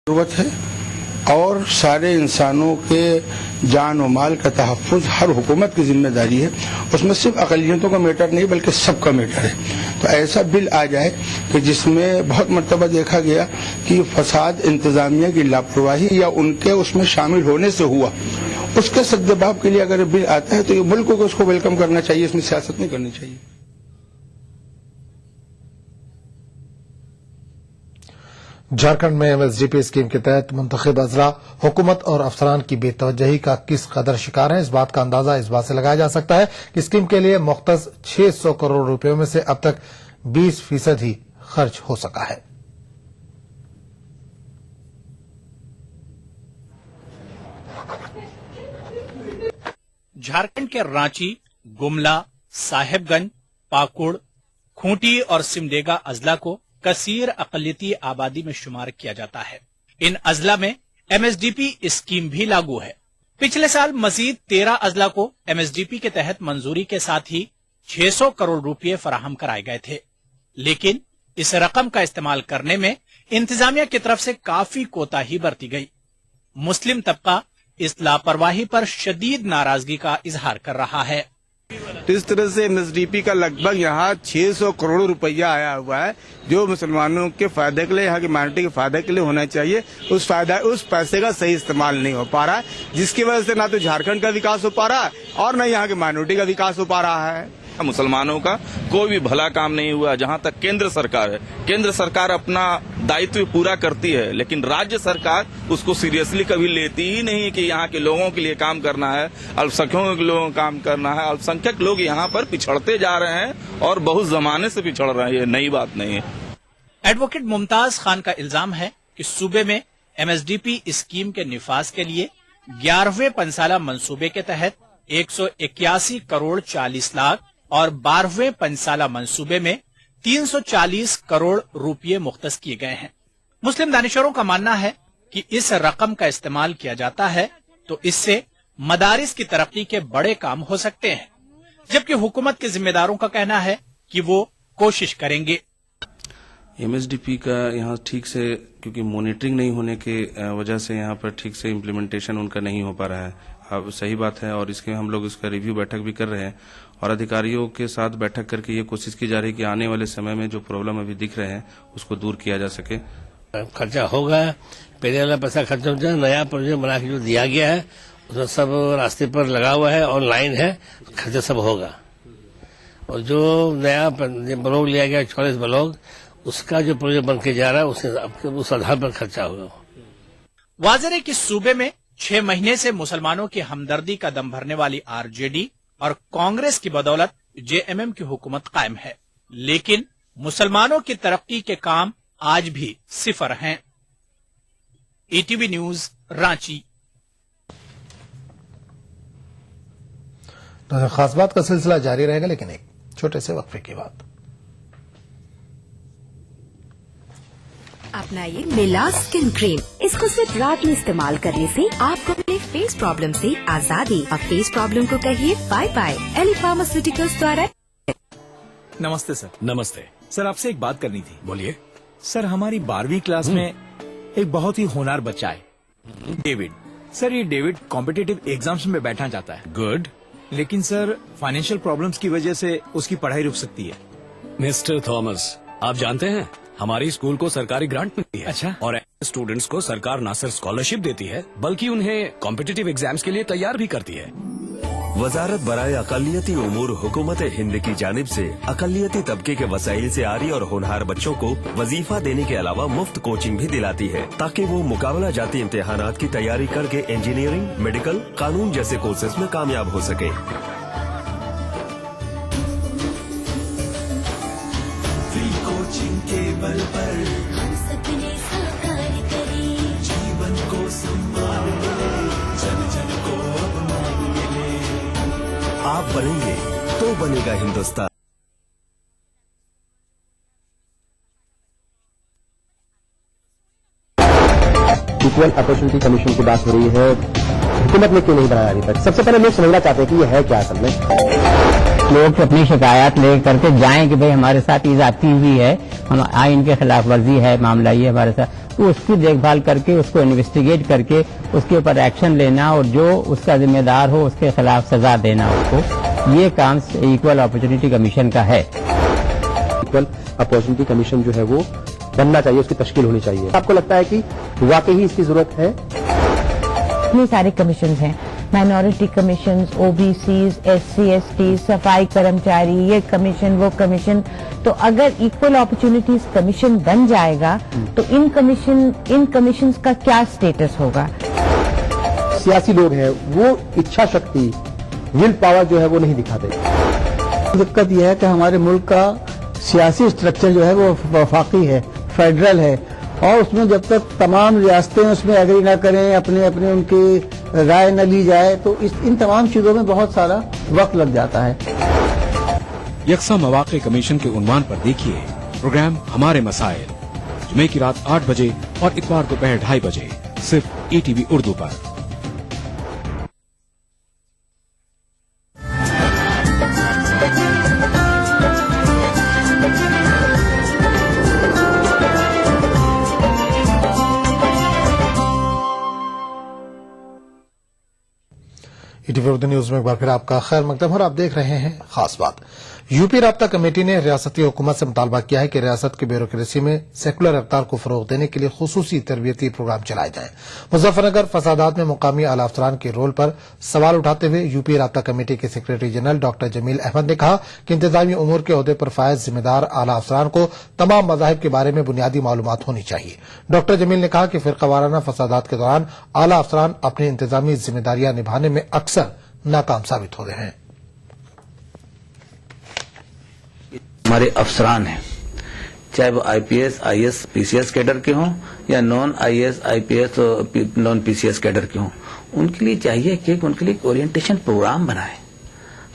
जरूरत है और सारे इंसानों के जान और माल का तहफ़्फ़ुज़ हर हुकूमत की जिम्मेदारी है। उसमें सिर्फ अक़लियतों का मैटर नहीं बल्कि सबका मैटर है। तो ऐसा बिल आ जाए कि जिसमें बहुत मरतबा देखा गया कि फसाद इंतज़ामिया की लापरवाही या उनके उसमें शामिल होने से हुआ, उसके सद्दबाब के लिए अगर बिल आता है तो ये मुल्क को उसको वेलकम करना चाहिए, इसमें सियासत नहीं करनी चाहिए। झारखंड में एमएसडीपी स्कीम के तहत मुंतखब अजला हुकूमत और अफसरान की बेतवजही का किस कदर शिकार है, इस बात का अंदाजा इस बात से लगाया जा सकता है कि स्कीम के लिए मुख्तस 600 करोड़ रुपयों में से अब तक 20% ही खर्च हो सका है। झारखंड के रांची, गुमला, साहेबगंज, पाकुड़, खूंटी और सिमडेगा अजला को कसीर अक़लियती आबादी में शुमार किया जाता है। इन अजला में एमएसडीपी स्कीम भी लागू है। पिछले साल मजीद 13 अजला को एमएसडीपी के तहत मंजूरी के साथ ही 600 करोड़ रुपए फराहम कराए गए थे, लेकिन इस रकम का इस्तेमाल करने में इंतजामिया की तरफ से काफी कोताही बरती गई। मुस्लिम तबका इस लापरवाही पर शदीद नाराजगी का इजहार कर रहा है। इस तरह से एमएसडीपी का लगभग यहाँ 600 करोड़ रुपया आया हुआ है, जो मुसलमानों के फायदे के लिए, यहाँ की माइनॉरिटी के फायदे के लिए होना चाहिए। उस पैसे का सही इस्तेमाल नहीं हो पा रहा है, जिसकी वजह से ना तो झारखंड का विकास हो पा रहा है और न यहाँ की माइनॉरिटी का विकास हो पा रहा है। मुसलमानों का कोई भी भला काम नहीं हुआ। जहां तक केंद्र सरकार है, केंद्र सरकार अपना दायित्व पूरा करती है, लेकिन राज्य सरकार उसको सीरियसली कभी लेती ही नहीं कि यहाँ के लोगों के लिए काम करना है, अल्पसंख्यकों के लोगों का काम करना है। अल्पसंख्यक लोग यहाँ पर पिछड़ते जा रहे हैं और बहुत जमाने से पिछड़ रहे हैं, ये नई बात नहीं है। एडवोकेट मुमताज खान का इल्जाम है कि सूबे में एमएसडीपी स्कीम के निफाज के लिए 11वें पंसाला मंसूबे के तहत 181 करोड़ 40 लाख और 12वें पंसाला मंसूबे में 340 करोड़ रुपए मुख्तस किए गए हैं। मुस्लिम दानिशवरों का मानना है कि इस रकम का इस्तेमाल किया जाता है तो इससे मदारिस की तरक्की के बड़े काम हो सकते हैं, जबकि हुकूमत के जिम्मेदारों का कहना है कि वो कोशिश करेंगे। एमएसडीपी का यहाँ ठीक से, क्योंकि मॉनिटरिंग नहीं होने के वजह से यहाँ पर ठीक से इम्प्लीमेंटेशन उनका नहीं हो पा रहा है। अब सही बात है और इसके हम लोग इसका रिव्यू बैठक भी कर रहे हैं और अधिकारियों के साथ बैठक करके ये कोशिश की जा रही है कि आने वाले समय में जो प्रॉब्लम अभी दिख रहे हैं उसको दूर किया जा सके। खर्चा होगा, पहले वाला पैसा खर्चा हो जाए, नया प्रोजेक्ट बना के जो दिया गया है उसमें सब रास्ते पर लगा हुआ है, ऑनलाइन है, खर्चा सब होगा। और जो नया ब्लॉक लिया गया 44 ब्लॉक, उसका जो प्रोजेक्ट बन के जा रहा है उस आधार पर खर्चा होगा। वाज़ेह है कि सूबे में 6 महीने से मुसलमानों की हमदर्दी का दम भरने वाली आरजेडी और कांग्रेस की बदौलत जेएमएम की हुकूमत कायम है, लेकिन मुसलमानों की तरक्की के काम आज भी सिफर हैं। ETV news, Ranchi. खास बात का सिलसिला जारी रहेगा, लेकिन एक छोटे से वक्फे की बात। अपनाइए मिला स्किन क्रीम। इसको सिर्फ रात में इस्तेमाल करने से आपको अपने फेस प्रॉब्लम से आजादी। अब फेस प्रॉब्लम को कहिए बाय बाय। एली फार्मास्यूटिकल्स द्वारा। नमस्ते सर। नमस्ते सर, आपसे एक बात करनी थी। बोलिए। सर, हमारी 12वीं क्लास में एक बहुत ही होनहार बच्चा है, डेविड। सर, ये डेविड कॉम्पिटिटिव एग्जाम्स में बैठना चाहता है। गुड। लेकिन सर, फाइनेंशियल प्रॉब्लम्स की वजह से उसकी पढ़ाई रुक सकती है। मिस्टर थॉमस, आप जानते हैं हमारी स्कूल को सरकारी ग्रांट मिलती है। अच्छा। और ऐसे स्टूडेंट्स को सरकार न सिर्फ स्कॉलरशिप देती है बल्कि उन्हें कॉम्पिटिटिव एग्जाम्स के लिए तैयार भी करती है। वजारत बराए अकलियती उमूर हुकूमत हिंद की जानिब से अकलियती तबके के वसाइल से आरी और होनहार बच्चों को वजीफा देने के अलावा मुफ्त कोचिंग भी दिलाती है, ताकि वो मुकाबला जाती इम्तिहानात की तैयारी करके इंजीनियरिंग, मेडिकल, कानून जैसे कोर्सेज में कामयाब हो सके। कोचिंग के बल पर हम सपने साकार करें, जीवन को सम्मान मिले, जन जन को अब मान मिले। आप बनेंगे तो बनेगा हिंदुस्तान। इक्वल अपॉर्चुनिटी कमीशन की बात हो रही है, हुकूमत ने क्यों नहीं बनाया अभी तक? सबसे पहले लोग समझना चाहते हैं कि यह है क्या असल में। लोग अपनी शिकायत ले करके जाएं कि भाई हमारे साथ ये जाती हुई है, हम आइन के खिलाफ वर्जी है, मामला ये हमारे साथ, उसकी देखभाल करके, उसको इन्वेस्टिगेट करके उसके ऊपर एक्शन लेना और जो उसका जिम्मेदार हो उसके खिलाफ सजा देना उसको, ये काम इक्वल अपॉर्चुनिटी कमीशन का है। इक्वल अपॉर्चुनिटी कमीशन जो है वो बनना चाहिए, उसकी तश्कील होनी चाहिए। आपको लगता है कि वाकई ही इसकी जरूरत है? इतने सारे कमीशन हैं, minority commission, OBC, SC ST, सफाई कर्मचारी, ये कमीशन वो कमीशन। तो अगर इक्वल अपॉर्चुनिटीज कमीशन बन जाएगा तो इन कमीशन का क्या स्टेटस होगा? सियासी लोग हैं वो इच्छा शक्ति, विल पावर जो है वो नहीं दिखाते। दिक्कत यह है कि हमारे मुल्क का सियासी स्ट्रक्चर जो है वो वफाकी है, फेडरल है, और उसमें जब तक तमाम रियासतें उसमें एग्री ना करें, अपने अपने उनकी राय न ली जाए, तो इन तमाम चीजों में बहुत सारा वक्त लग जाता है। यकसा मौक़े कमीशन के उन्वान पर देखिए प्रोग्राम हमारे मसाइल, जुमे की रात 8 बजे और इतवार दोपहर 2:30 बजे, सिर्फ ETV उर्दू पर। ETV उर्दू न्यूज में एक बार फिर आपका खैर मकदम और आप देख रहे हैं खास बात। यूपी राब्ता कमेटी ने रियासती हुकूमत से मुतालबा किया है कि रियासत की ब्यूरोक्रेसी में सेकुलर रफ्तार को फरोग देने के लिए खुसूसी तरबियती प्रोग्राम चलाए जाएं। मुजफ्फरनगर फसादात में मुकामी आला अफसरान के रोल पर सवाल उठाते हुए यूपी राब्ता कमेटी के secretary general doctor Jamil Ahmad ने कहा कि इंतजामी उमूर के ओहदे पर फायज जिम्मेदार आला अफसरान को तमाम मज़ाहिब के बारे में बुनियादी मालूमात होनी चाहिए। डॉक्टर जमील ने कहा कि फिरकावाराना फसादात के दौरान आला अफसरान अपनी इंतजामी जिम्मेदारियां निभाने में अक्सर नाकाम साबित हो रहे हैं। हमारे अफसरान हैं, चाहे वो IPS, IS, PCS कैडर के हों या नॉन IS, IPS और नॉन PCS कैडर के हों, उनके लिए चाहिए कि उनके लिए एक ओरिएंटेशन प्रोग्राम बनाएं।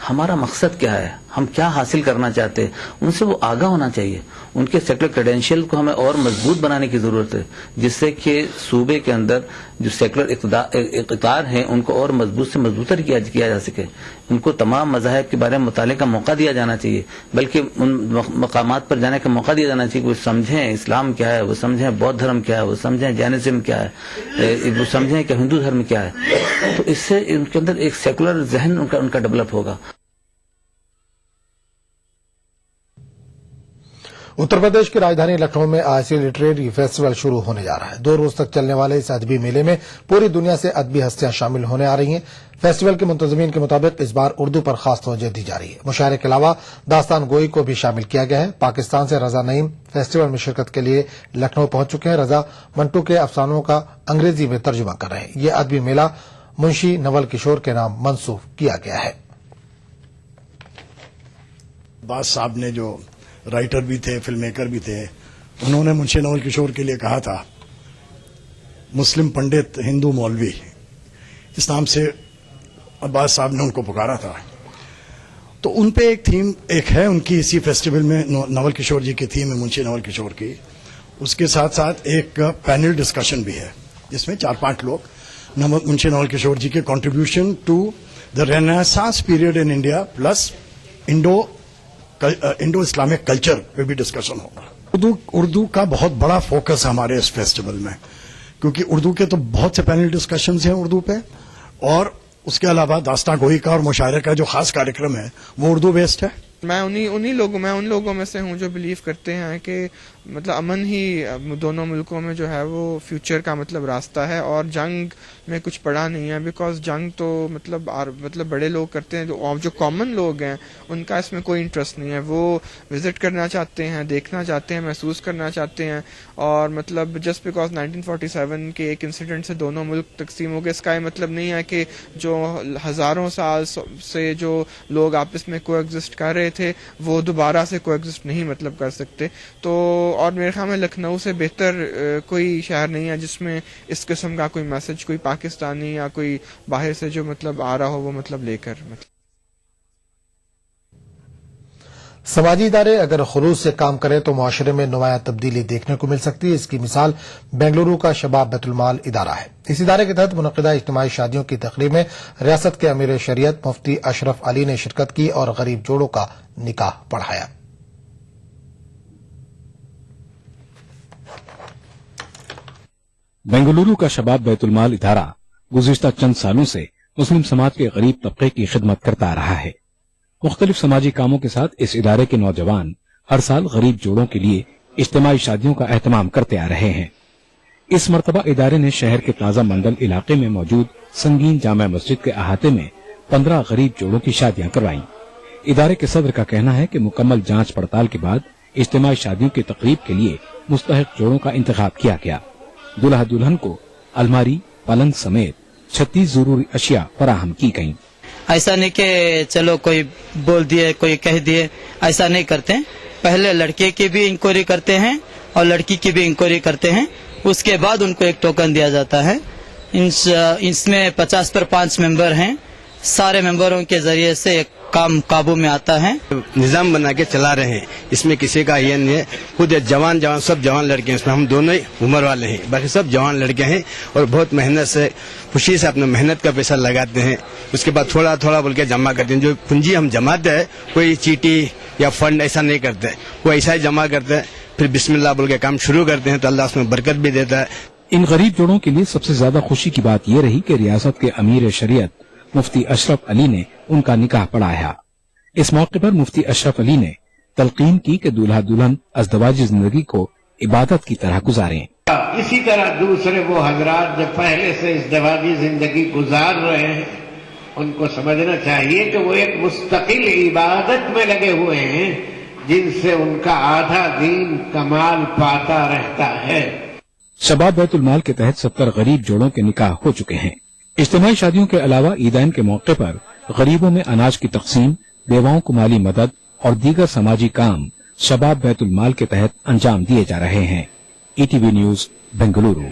हमारा मकसद क्या है, हम क्या हासिल करना चाहते हैं, उनसे वो आगाह होना चाहिए। उनके सेक्युलर क्रेडेंशियल को हमें और मजबूत बनाने की जरूरत है, जिससे कि सूबे के अंदर जो सेक्युलर इक़्तिदार हैं उनको और मजबूत से मजबूतर किया जा सके। उनको तमाम मज़ाहिब के बारे में मुताले का मौका दिया जाना चाहिए, बल्कि उन मकामात पर जाने का मौका दिया जाना चाहिए कि वो समझें इस्लाम क्या है, वो समझें बौद्ध धर्म क्या है, वो समझें जैनिज्म क्या है, वो समझें कि हिंदू धर्म क्या है। तो इससे उनके अंदर एक सेकुलर जहन उनका डेवलप होगा। उत्तर प्रदेश की राजधानी लखनऊ में आज से लिटरेरी फेस्टिवल शुरू होने जा रहा है। 2 रोज तक चलने वाले इस अदबी मेले में पूरी दुनिया से अदबी हस्तियां शामिल होने आ रही हैं। फेस्टिवल के मुंतजमीन के मुताबिक इस बार उर्दू पर खास तवज्जो दी जा रही है। मुशायरे के अलावा दास्तान गोई को भी शामिल किया गया है। पाकिस्तान से रजा नईम फेस्टिवल में शिरकत के लिए लखनऊ पहुंच चुके हैं। रजा मंटू के अफसानों का अंग्रेजी में तर्जुमा कर रहे हैं। ये अदबी मेला मुंशी नवल किशोर के नाम मंसूब किया गया है। बास साहब ने जो राइटर भी थे, फिल्म मेकर भी थे, उन्होंने मुंशी नवल किशोर के लिए कहा था मुस्लिम पंडित हिंदू मौलवी, इस नाम से अब्बास साहब ने उनको पुकारा था। तो उन पे एक थीम एक है उनकी इसी फेस्टिवल में, नवल किशोर जी की थीम है मुंशी नवल किशोर की। उसके साथ साथ एक पैनल डिस्कशन भी है जिसमें 4-5 लोग मुंशी नवल किशोर जी के contribution to the renaissance period in India plus Indo Islamic culture पे भी डिस्कशन होगा। उर्दू का बहुत बड़ा फोकस है हमारे इस फेस्टिवल में, क्योंकि उर्दू के तो बहुत से पैनल डिस्कशंस हैं उर्दू पे, और उसके अलावा दास्तान गोई का और मुशायरे का जो खास कार्यक्रम है वो उर्दू बेस्ड है। मैं उन लोगों में से हूँ जो बिलीव करते हैं कि मतलब अमन ही दोनों मुल्कों में जो है वो फ्यूचर का मतलब रास्ता है, और जंग में कुछ पड़ा नहीं है। बिकॉज जंग तो मतलब बड़े लोग करते हैं, और जो कॉमन लोग हैं उनका इसमें कोई इंटरेस्ट नहीं है। वो विजिट करना चाहते हैं, देखना चाहते हैं, महसूस करना चाहते हैं, और मतलब जस्ट बिकॉज 1947 के एक इंसिडेंट से दोनों मुल्क तकसीम हो गए, इसका मतलब नहीं है कि जो हजारों साल से जो लोग आपस में कोएग्जिस्ट कर रहे थे वो दोबारा से कोएग्जिस्ट नहीं मतलब कर सकते। तो और मेरे ख्याल में लखनऊ से बेहतर कोई शहर नहीं है जिसमें इस किस्म का कोई मैसेज कोई पाकिस्तानी या कोई बाहर से जो मतलब आ रहा हो वो मतलब लेकर समाजी इदारे अगर खुलूस से काम करें तो मुआशरे में नुमाया तब्दीली देखने को मिल सकती है। इसकी मिसाल बेंगलुरु का शबाब बैतुल-माल इदारा है। इस इदारे के तहत मुनक़िदा इज्तिमाई शादियों की तकरीब में रियासत के अमीर शरीयत मुफ्ती अशरफ अली ने शिरकत की और गरीब जोड़ों का निकाह पढ़ाया। बेंगलुरु का शबाब बैतुल-माल इदारा गुज़िश्ता चंद सालों से मुस्लिम समाज के गरीब तबके की खिदमत करता आ रहा है। मुख्तलिफ समाजी कामों के साथ इस इदारे के नौजवान हर साल गरीब जोड़ों के लिए इज्तिमाई शादियों का एहतमाम करते आ रहे हैं। इस मरतबा इदारे ने शहर के ताज़ा मंडल इलाके में मौजूद संगीन जामा मस्जिद के अहाते में 15 गरीब जोड़ों की शादियां करवाईं। इदारे के सदर का कहना है कि मुकम्मल जांच पड़ताल के बाद इज्तिमाई शादियों की तकरीब के लिए मुस्तहिक जोड़ों का इंतखाब किया गया। दुल्हा दुल्हन को अलमारी, पलंग समेत 36 जरूरी अशिया फराहम की गयी। ऐसा नहीं कि चलो कोई बोल दिए कोई कह दिए, ऐसा नहीं करते। पहले लड़के की भी इंक्वायरी करते हैं और लड़की की भी इंक्वायरी करते हैं, उसके बाद उनको एक टोकन दिया जाता है। इसमें 50 पर 5 मेंबर हैं, सारे मेंबरों के जरिए से एक काम काबू में आता है। निजाम बना के चला रहे हैं, इसमें किसी का ये नहीं है। खुद जवान सब जवान लड़के हैं, इसमें हम दोनों ही उम्र वाले हैं, बाकी सब जवान लड़के हैं और बहुत मेहनत से खुशी से अपना मेहनत का पैसा लगाते हैं। उसके बाद थोड़ा थोड़ा बोल के जमा करते हैं। जो पूंजी हम जमाते हैं कोई चीटी या फंड ऐसा नहीं करते, वो ऐसा ही जमा करते हैं, फिर बिस्मिल्लाह बोल के काम शुरू करते हैं तो अल्लाह उसमें बरकत भी देता है। इन गरीब जोड़ों के लिए सबसे ज्यादा खुशी की बात यह रही कि रियासत के अमीर शरीयत मुफ्ती अशरफ अली ने उनका निकाह पढ़ाया। इस मौके पर मुफ्ती अशरफ अली ने तलकीन की कि दूल्हा दुल्हन अज़दवाजी जिंदगी को इबादत की तरह गुजारें। इसी तरह दूसरे वो हजरात जो पहले से इज़दवाजी जिंदगी गुजार रहे हैं, उनको समझना चाहिए कि वो एक मुस्तकिल इबादत में लगे हुए हैं, जिनसे उनका आधा दीन कमाल पाता रहता है। शबाब बैतुल-माल के तहत 70 गरीब जोड़ों के निकाह हो चुके हैं। इज्तिमाई शादियों के अलावा ईदैन के मौके पर गरीबों में अनाज की तकसीम, बेवाओं को माली मदद और दीगर समाजी काम शबाब बैतुल-माल के तहत अंजाम दिए जा रहे हैं। ETV news Bengaluru.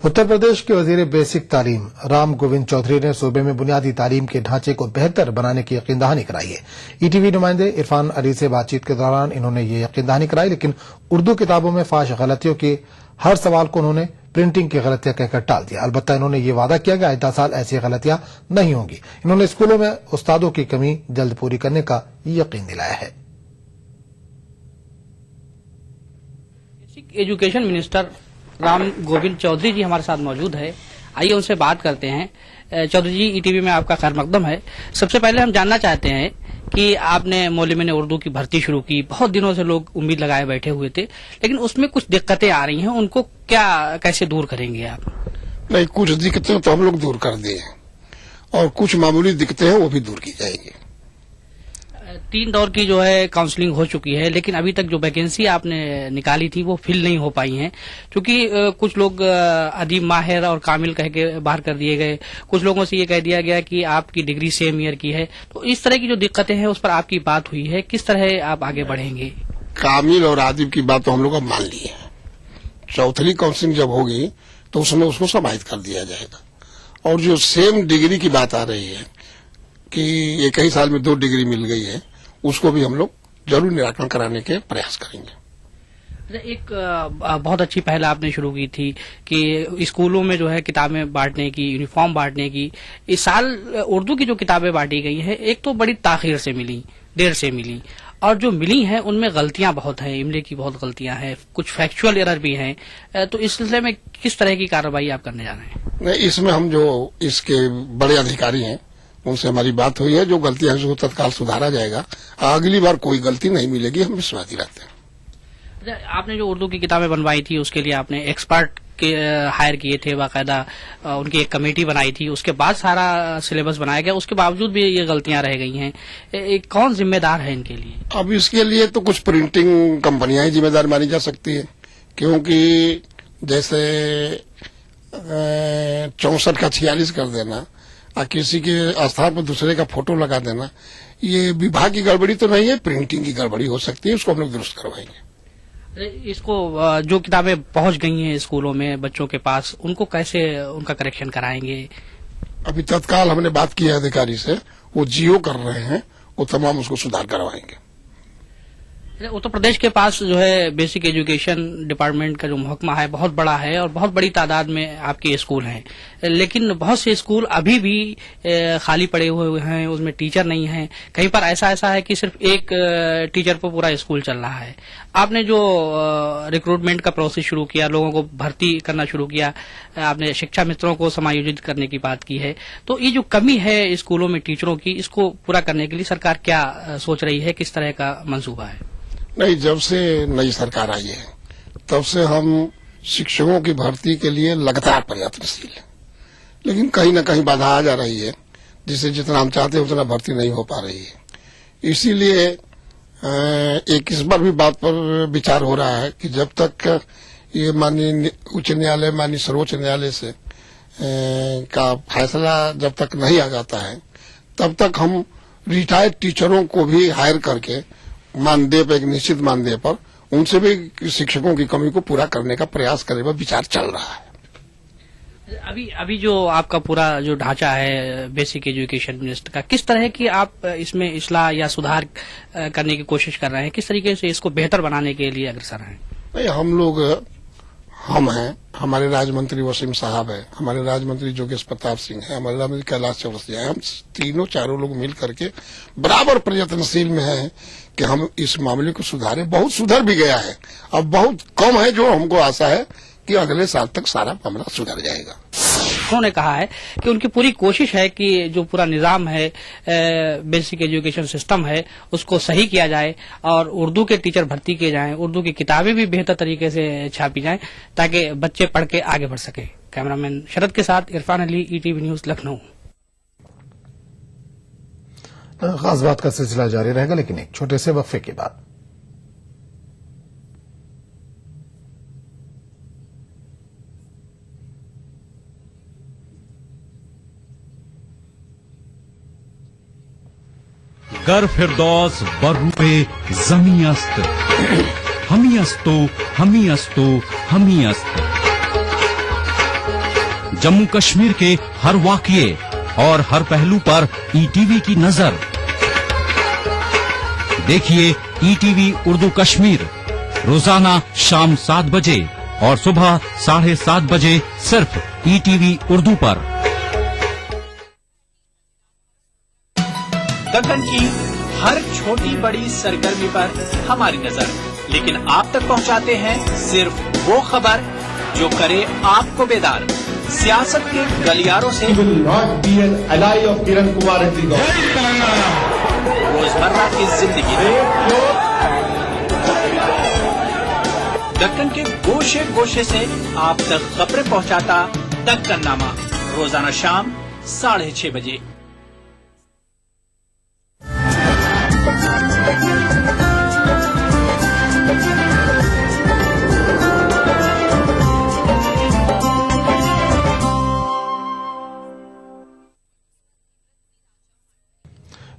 उत्तर प्रदेश के वजीर बेसिक तालीम राम गोविंद चौधरी ने सूबे में बुनियादी तालीम के ढांचे को बेहतर बनाने की यकीन दहानी कराई है। ईटीवी नुमाइंदे इरफान अली से बातचीत के दौरान इन्होंने ये यकीन दहानी कराई, लेकिन उर्दू किताबों में फाश गलतियों के हर सवाल को उन्होंने प्रिंटिंग की गलतियां कहकर टाल दिया। अलबत्ता इन्होंने ये वादा किया कि आइंदा साल ऐसी गलतियां नहीं होंगी। इन्होंने स्कूलों में उस्तादों की कमी जल्द पूरी करने का यकीन दिलाया है। एजुकेशन मिनिस्टर राम गोविंद चौधरी जी हमारे साथ मौजूद है, आइए उनसे बात करते हैं। चौधरी जी, ईटीवी में आपका खैर मकदम है। सबसे पहले हम जानना चाहते हैं कि आपने मौलवी उर्दू की भर्ती शुरू की, बहुत दिनों से लोग उम्मीद लगाए बैठे हुए थे, लेकिन उसमें कुछ दिक्कतें आ रही हैं, उनको कैसे दूर करेंगे आप? नहीं, कुछ दिक्कतें तो हम लोग दूर कर दिए और कुछ मामूली दिक्कतें हैं वो भी दूर की जाएगी। 3 दौर की जो है काउंसलिंग हो चुकी है, लेकिन अभी तक जो वैकेंसी आपने निकाली थी वो फिल नहीं हो पाई हैं, क्योंकि कुछ लोग अदीब माहिर और कामिल कह के बाहर कर दिए गए। कुछ लोगों से ये कह दिया गया कि आपकी डिग्री सेम ईयर की है। तो इस तरह की जो दिक्कतें हैं उस पर आपकी बात हुई है, किस तरह आप आगे बढ़ेंगे? कामिल और आदिब की बात तो हम लोग अब मान ली है। चौथी काउंसलिंग जब होगी तो उसमें उसको समाहित कर दिया जाएगा। और जो सेम डिग्री की बात आ रही है कि एक ही साल में 2 डिग्री मिल गई है, उसको भी हम लोग जरूर निराकरण कराने के प्रयास करेंगे। एक बहुत अच्छी पहल आपने शुरू की थी कि स्कूलों में जो है किताबें बांटने की, यूनिफॉर्म बांटने की। इस साल उर्दू की जो किताबें बांटी गई हैं, एक तो बड़ी ताखीर से मिली, देर से मिली, और जो मिली हैं उनमें गलतियां बहुत हैं, इमले की बहुत गलतियां हैं, कुछ फैक्चुअल एरर भी हैं। तो इस सिलसिले में किस तरह की कार्रवाई आप करने जा रहे हैं? नहीं, इसमें हम जो इसके बड़े अधिकारी हैं उनसे हमारी बात हुई है, जो गलतियां हैं उसको तत्काल सुधारा जाएगा। अगली बार कोई गलती नहीं मिलेगी, हम विश्वासी रहते हैं। आपने जो उर्दू की किताबें बनवाई थी उसके लिए आपने एक्सपर्ट के हायर किए थे, बाकायदा उनकी एक कमेटी बनाई थी, उसके बाद सारा सिलेबस बनाया गया, उसके बावजूद भी ये गलतियां रह गई हैं। कौन जिम्मेदार है इनके लिए? अब इसके लिए तो कुछ प्रिंटिंग कंपनियां ही जिम्मेदार मानी जा सकती है, क्योंकि जैसे 64 का 46 कर देना और किसी के स्थान पर दूसरे का फोटो लगा देना, ये विभाग की गड़बड़ी तो नहीं है, प्रिंटिंग की गड़बड़ी हो सकती है, उसको हम लोग दुरुस्त करवाएंगे। इसको जो किताबें पहुंच गई हैं स्कूलों में बच्चों के पास, उनको कैसे उनका करेक्शन कराएंगे? अभी तत्काल हमने बात की है अधिकारी से, वो जियो कर रहे हैं, वो तमाम उसको सुधार करवाएंगे। उत्तर प्रदेश के पास जो है बेसिक एजुकेशन डिपार्टमेंट का जो महकमा है बहुत बड़ा है और बहुत बड़ी तादाद में आपके स्कूल हैं, लेकिन बहुत से स्कूल अभी भी खाली पड़े हुए हैं, उसमें टीचर नहीं है। कहीं पर ऐसा है कि सिर्फ एक टीचर पर पूरा स्कूल चल रहा है। आपने जो रिक्रूटमेंट का प्रोसेस शुरू किया, लोगों को भर्ती करना शुरू किया, आपने शिक्षा मित्रों को समायोजित करने की बात की है, तो ये जो कमी है स्कूलों में टीचरों की, इसको पूरा करने के लिए सरकार क्या सोच रही है, किस तरह का मंसूबा है? नहीं, जब से नई सरकार आई है तब से हम शिक्षकों की भर्ती के लिए लगातार प्रयत्नशील हैं, लेकिन कहीं न कहीं बाधा आ जा रही है, जिससे जितना हम चाहते हैं उतना भर्ती नहीं हो पा रही है। इसीलिए एक इस बार भी बात पर विचार हो रहा है कि जब तक ये माननीय उच्च न्यायालय, माननीय सर्वोच्च न्यायालय से का फैसला जब तक नहीं आ जाता है, तब तक हम रिटायर्ड टीचरों को भी हायर करके मानदेय पर, एक निश्चित मानदेय पर, उनसे भी शिक्षकों की कमी को पूरा करने का प्रयास करने पर विचार चल रहा है। अभी जो आपका पूरा जो ढांचा है बेसिक एजुकेशन मिनिस्टर का, किस तरह की आप इसमें इस्लाह या सुधार करने की कोशिश कर रहे हैं, किस तरीके से इसको बेहतर बनाने के लिए अग्रसर हैं? नहीं, हम हैं, हमारे राज्य मंत्री वसीम साहब है, हमारे राज्य मंत्री जोगेश प्रताप सिंह है, हमारे राज्य मंत्री कैलाश चौरसिया है, हम चारों लोग मिल करके बराबर प्रयत्नशील में हैं कि हम इस मामले को सुधारें। बहुत सुधर भी गया है, अब बहुत कम है, जो हमको आशा है कि अगले साल तक सारा मामला सुधर जाएगा। उन्होंने कहा है कि उनकी पूरी कोशिश है कि जो पूरा निजाम है, बेसिक एजुकेशन सिस्टम है, उसको सही किया जाए और उर्दू के टीचर भर्ती किए जाएं, उर्दू की किताबें भी बेहतर तरीके से छापी जाएं ताकि बच्चे पढ़ के आगे बढ़ सके। कैमरामैन शरद के साथ इरफान अली, ETV न्यूज, लखनऊ। खास बात का सिलसिला जारी रहेगा, लेकिन एक छोटे से वक्फे के बाद। गर फिरदौस बर्रूपे जमी अस्त, हमी अस्तो हमी अस्तो हमी अस्त। जम्मू कश्मीर के हर वाकये और हर पहलू पर ETV की नजर। देखिए ETV उर्दू कश्मीर रोजाना शाम 7 बजे और सुबह 7:30 बजे सिर्फ ETV उर्दू पर। दक्कन की हर छोटी बड़ी सरगर्मी पर हमारी नजर, लेकिन आप तक पहुंचाते हैं सिर्फ वो खबर जो करे आपको बेदार। सियासत के गलियारों से रोजमर्रा की जिंदगी दक्कन के गोशे गोशे से आप तक खबरें पहुंचाता दक्कन नामा, रोजाना शाम 6:30 बजे।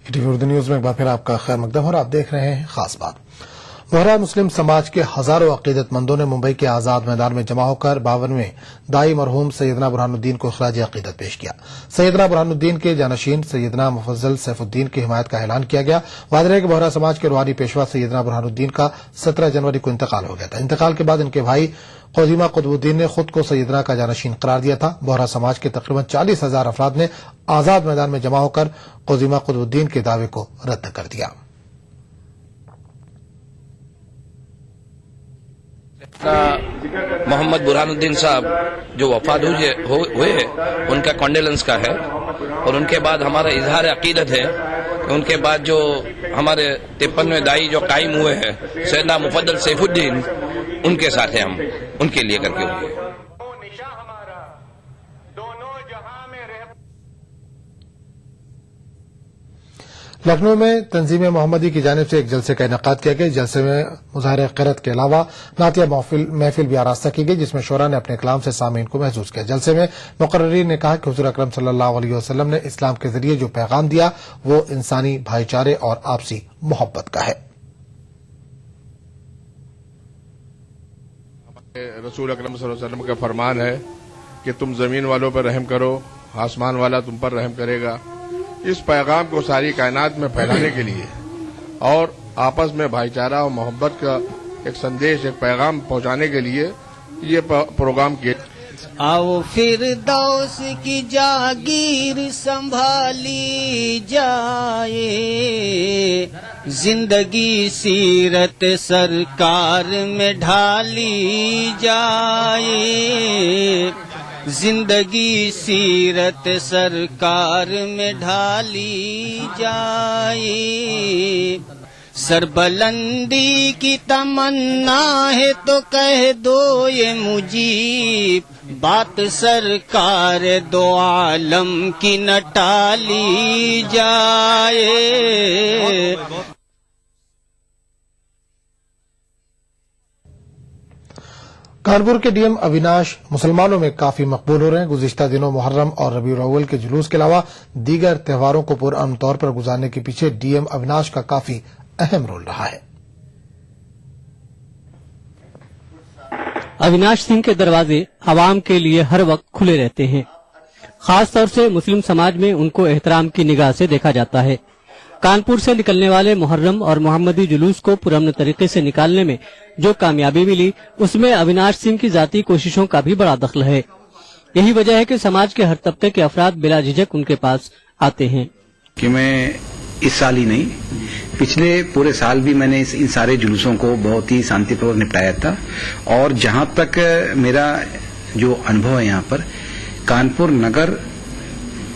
ETV उर्दू न्यूज में एक बार फिर आपका खैर मकदम और आप देख रहे हैं खास बात। बोहरा मुस्लिम समाज के हजारों अकीदतमंदों ने मुंबई के आजाद मैदान में जमा होकर 52वें दाई मरहूम सैयदना बुरहानुद्दीन को खराज अकीदत पेश किया। सैयदना बुरहानुद्दीन के जानशीन सैयदना मुफज्जल सैफुद्दीन की हिमायत का ऐलान किया गया। वादे है कि बोहरा समाज के रूहानी पेशवा सैयदना बुरहानुद्दीन का 17 जनवरी को इंतकाल हो गया था। इंतकाल के बाद इनके भाई क़ोज़िमा क़ुतबुद्दीन ने खुद को सैयदना का जानशीन करार दिया था। बोहरा समाज के तकरीबन 40,000 अफराद ने आजाद मैदान में जमा होकर क़ोज़िमा क़ुतबुद्दीन के दावे को रद्द कर दिया। मोहम्मद बुरहानुद्दीन साहब जो वफात हुए उनका कॉन्डोलेंस का है, और उनके बाद हमारा इजहार अकीदत है कि उनके बाद जो हमारे 53वें दाई जो कायम हुए हैं सैयदना मुफद्दल सैफुद्दीन, उनके साथ है, हम उनके लिए करके हुए। लखनऊ में तंजीम मोहम्मदी की जानिब से एक जलसे का इनेकाद किया गया। जलसे में मुजाहिर क़िरत के अलावा नातिया महफिल भी आरास्ता की गई, जिसमें शोरा ने अपने कलाम से सामीन को महसूस किया। जलसे में मुकर्रिरीन ने कहा कि हुज़ूर अकरम सल्लल्लाहु अलैहि वसल्लम ने इस्लाम के जरिए जो पैगाम दिया वो इंसानी भाईचारे और आपसी मोहब्बत का है। रसूल अकरम सल्लल्लाहु अलैहि वसल्लम का फरमान है कि तुम जमीन वालों पर रहम करो, आसमान वाला तुम पर रहम करेगा। इस पैगाम को सारी कायनात में फैलाने के लिए और आपस में भाईचारा और मोहब्बत का एक संदेश, एक पैगाम पहुंचाने के लिए ये प्रोग्राम किए। आओ फिरदौस की जागीर संभाली जाए, जिंदगी सीरत सरकार में ढाली जाए, जिंदगी सीरत सरकार में ढाली जाए। सरबलंदी की तमन्ना है तो कह दो ये मुजीब, बात सरकार दो आलम की न टाली जाए। कानपुर के डीएम अविनाश मुसलमानों में काफी मकबूल हो रहे हैं। गुज़िश्ता दिनों मुहर्रम और रबीउल अव्वल के जुलूस के अलावा दीगर त्योहारों को पुरअमन तौर पर गुजारने के पीछे डीएम अविनाश का काफी अहम रोल रहा है। अविनाश सिंह के दरवाजे आवाम के लिए हर वक्त खुले रहते हैं। खास तौर से मुस्लिम समाज में उनको एहतराम की निगाह से देखा जाता है। कानपुर से निकलने वाले मुहर्रम और मोहम्मदी जुलूस को पुरअमन तरीके से निकालने में जो कामयाबी मिली, उसमें अविनाश सिंह की जाती कोशिशों का भी बड़ा दखल है। यही वजह है कि समाज के हर तबके के अफराद बिला झिझक उनके पास आते हैं। कि मैं इस साल ही नहीं, पिछले पूरे साल भी मैंने इन सारे जुलूसों को बहुत ही शांतिपूर्वक निपटाया था। और जहां तक मेरा जो अनुभव है, यहाँ पर कानपुर नगर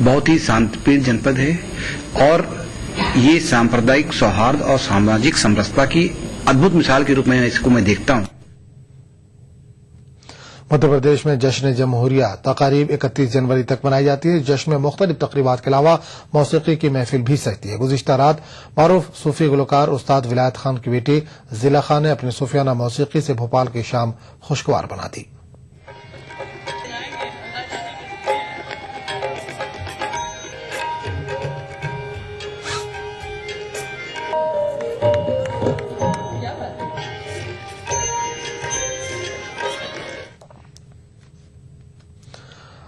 बहुत ही शांतिप्रिय जनपद है और ये सांप्रदायिक सौहार्द और सामाजिक समरसता की अद्भुत मिसाल के रूप में इसको मैं देखता हूँ। मध्य प्रदेश में जश्न जमहूरिया तकारीब 31 जनवरी तक मनाई जाती है। जश्न में मुख्तलिफ तकरीबात के अलावा मौसीकी की महफिल भी सजती है। गुज़िश्ता रात मारूफ सूफी गुलकार उस्ताद विलायत खान की बेटी जिला खान ने अपनी सूफियाना मौसीकी से भोपाल की शाम खुशगवार बना दी।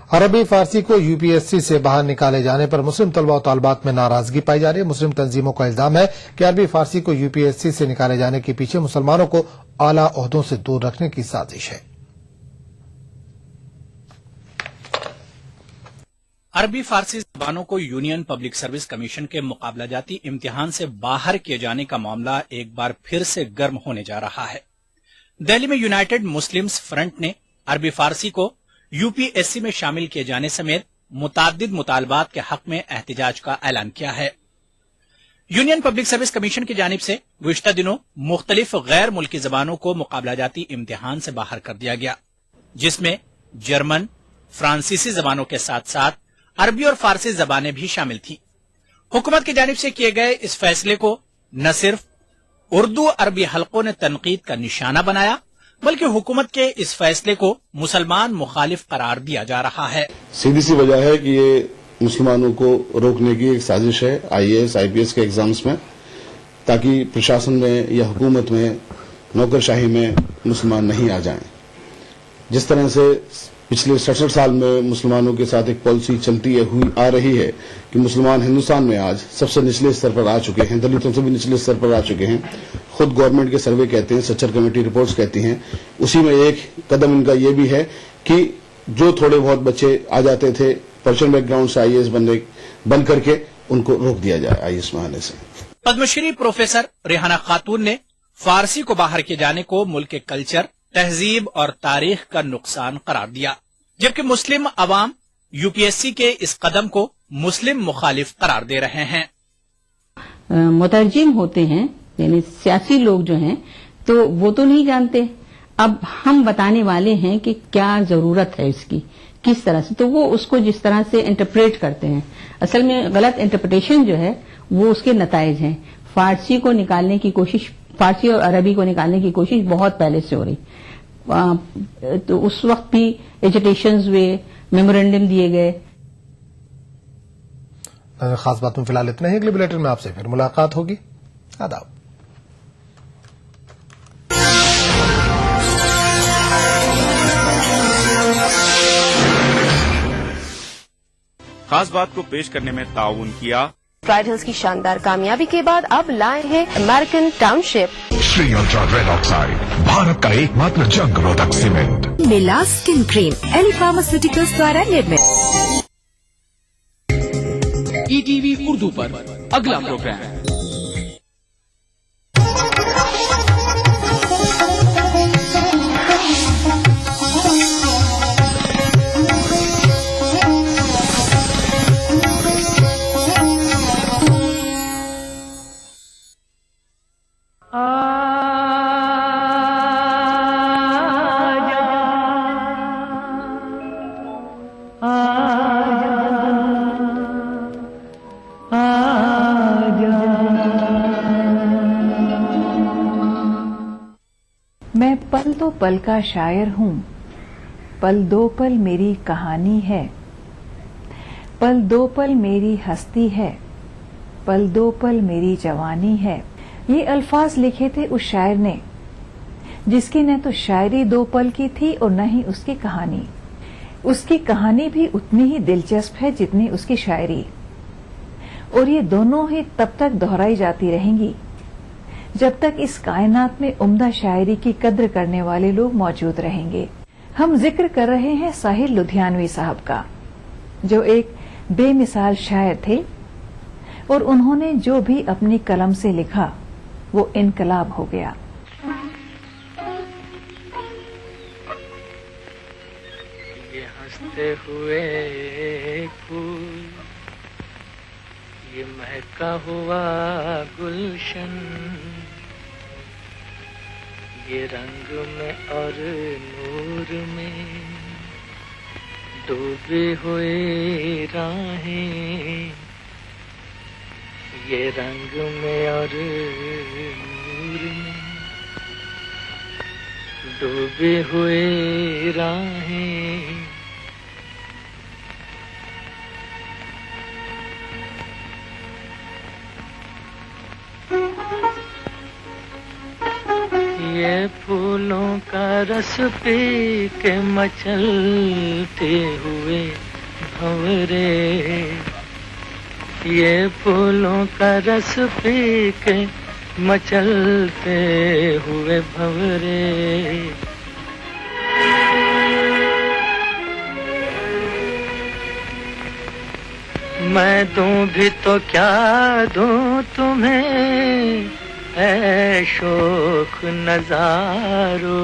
अरबी फारसी को यूपीएससी से बाहर निकाले जाने पर मुस्लिम तलबा और तालबात में नाराजगी पाई जा रही है। मुस्लिम तंजीमों का इल्जाम है कि अरबी फारसी को यूपीएससी से निकाले जाने के पीछे मुसलमानों को आला ओहदों से दूर रखने की साजिश है। अरबी फारसी जबानों को यूनियन पब्लिक सर्विस कमीशन के मुकाबला जाती इम्तिहान से बाहर किए जाने का मामला एक बार फिर से गर्म होने जा रहा है। दिल्ली में यूनाइटेड मुस्लिम्स फ्रंट ने अरबी फारसी को यूपीएससी में शामिल किए जाने समेत मुताद्दिद मुतालबात के हक में एहतजाज का ऐलान किया है। यूनियन पब्लिक सर्विस कमीशन की जानिब से गुज़िश्ता दिनों मुख्तलिफ गैर मुल्की जबानों को मुकाबला जाती इम्तिहान से बाहर कर दिया गया, जिसमें जर्मन, फ्रांसीसी जबानों के साथ साथ अरबी और फारसी जबानें भी शामिल थीं। हुकूमत की जानिब से किए गए इस फैसले को न सिर्फ उर्दू अरबी हलकों ने तनकीद का निशाना बनाया, बल्कि हुकूमत के इस फैसले को मुसलमान मुखालिफ करार दिया जा रहा है। सीधी सी वजह है कि ये मुसलमानों को रोकने की एक साजिश है आईएएस आईपीएस के एग्जाम्स में, ताकि प्रशासन में या हुकूमत में नौकरशाही में मुसलमान नहीं आ जाएं। जिस तरह से पिछले 67 साल में मुसलमानों के साथ एक पॉलिसी चलती आ रही है कि मुसलमान हिंदुस्तान में आज सबसे निचले स्तर पर आ चुके हैं, दलितों से भी निचले स्तर पर आ चुके हैं। खुद गवर्नमेंट के सर्वे कहते हैं, सच्चर कमेटी रिपोर्ट्स कहती हैं। उसी में एक कदम इनका ये भी है कि जो थोड़े बहुत बच्चे आ जाते थे पर्शियन बैकग्राउंड से आईएएस बन करके उनको रोक दिया जाए आईएएस में आने से। पद्मश्री प्रोफेसर रेहाना खातून ने फारसी को बाहर किए जाने को मुल्क के कल्चर, तहजीब और तारीख का नुकसान करार दिया, जबकि मुस्लिम अवाम यूपीएससी के इस कदम को मुस्लिम मुखालिफ करार दे रहे हैं। मुतरजिम होते हैं, यानी सियासी लोग जो हैं, तो वो तो नहीं जानते। अब हम बताने वाले हैं कि क्या जरूरत है इसकी, किस तरह से, तो वो उसको जिस तरह से इंटरप्रेट करते हैं, असल में गलत इंटरप्रिटेशन जो है वो उसके नताइज हैं। फारसी को निकालने की कोशिश, फारसी और अरबी को निकालने की कोशिश बहुत पहले से हो रही, तो उस वक्त भी एजुटेशंस हुए, मेमोरेंडम दिए गए। खास बात में फिलहाल इतना ही। अगले बुलेटिन में आपसे फिर मुलाकात होगी। आदाब। खास बात को पेश करने में ताउन किया प्राइड हिल्स की शानदार कामयाबी के बाद अब लाए हैं American township. Shri ultra red oxide, Bharat का एकमात्र जंग रोधक सीमेंट। मिला स्किन क्रीम एली फार्मास्यूटिकल्स द्वारा निर्मित। ईटीवी उर्दू पर अगला प्रोग्राम। मैं पल दो पल का शायर हूँ, पल दो पल मेरी कहानी है, पल दो पल मेरी हस्ती है, पल दो पल मेरी जवानी है। ये अल्फाज लिखे थे उस शायर ने जिसकी न तो शायरी दो पल की थी और न ही उसकी कहानी। उसकी कहानी भी उतनी ही दिलचस्प है जितनी उसकी शायरी, और ये दोनों ही तब तक दोहराई जाती रहेंगी जब तक इस कायनात में उम्दा शायरी की कद्र करने वाले लोग मौजूद रहेंगे। हम जिक्र कर रहे हैं साहिर लुधियानवी साहब का, जो एक बेमिसाल शायर थे और उन्होंने जो भी अपनी कलम से लिखा वो इनकलाब हो गया। ये हंसते हुए फूल, ये महका हुआ गुलशन, ये रंग में और नूर में डूबी हुई राहें, ये रंग में और नूर में डूबी हुई राहें, ये फूलों का रस पी के मचलते हुए भंवरे, ये फूलों का रस पी के मचलते हुए भंवरे, मैं दूं भी तो क्या दूं तुम्हें ऐ शोख नजारो,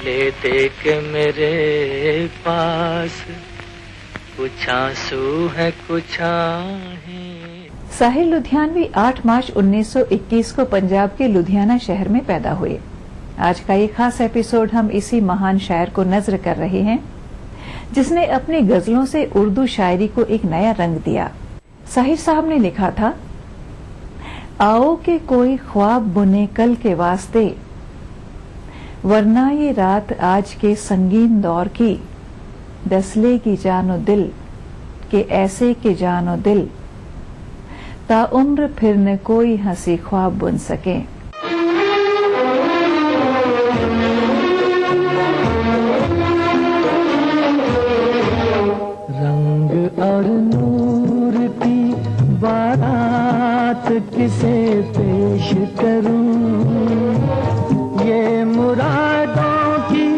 ले दे के मेरे पास कुछ आंसू है कुछ आहें। साहिर लुधियानवी 8 मार्च 1921 को पंजाब के लुधियाना शहर में पैदा हुए। आज का ये खास एपिसोड हम इसी महान शायर को नजर कर रहे हैं जिसने अपनी गजलों से उर्दू शायरी को एक नया रंग दिया। साहिर साहब ने लिखा था, आओ के कोई ख्वाब बुने कल के वास्ते, वरना ये रात आज के संगीन दौर की, दसले की जानो दिल के ऐसे के जानो दिल, ता उम्र फिर न कोई हंसी ख्वाब बुन सके। रंग और नूर की बारात किसे पेश करूं, ये मुरादों की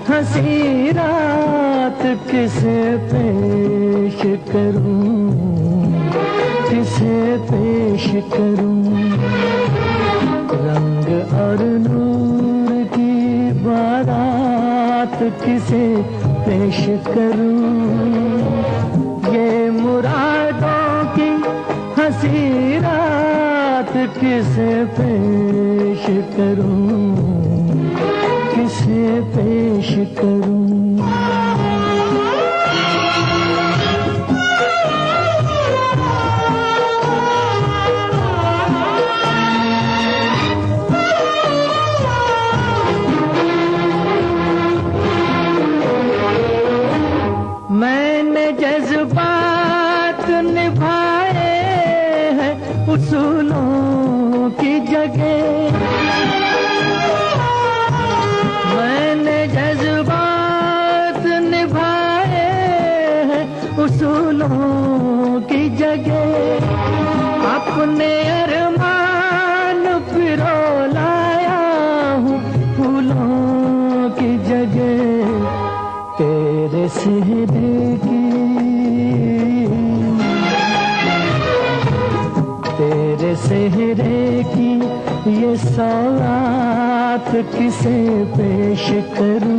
हंसी रात किसे पेश करूं, किसे पेश करूं। रंग और नूर की बारात किसे पेश करूं, ये मुरादों की हंसी रात किसे पेश करूं, किसे पेश करूं। मैंने जज्बात निभाए हैं उसूलों की जगह, मैंने जज्बात अपने अरमान पिरो लाया हूँ फूलों की जगह तेरे सेहरे की, तेरे सेहरे की ये सौगात किसे पेश करूं।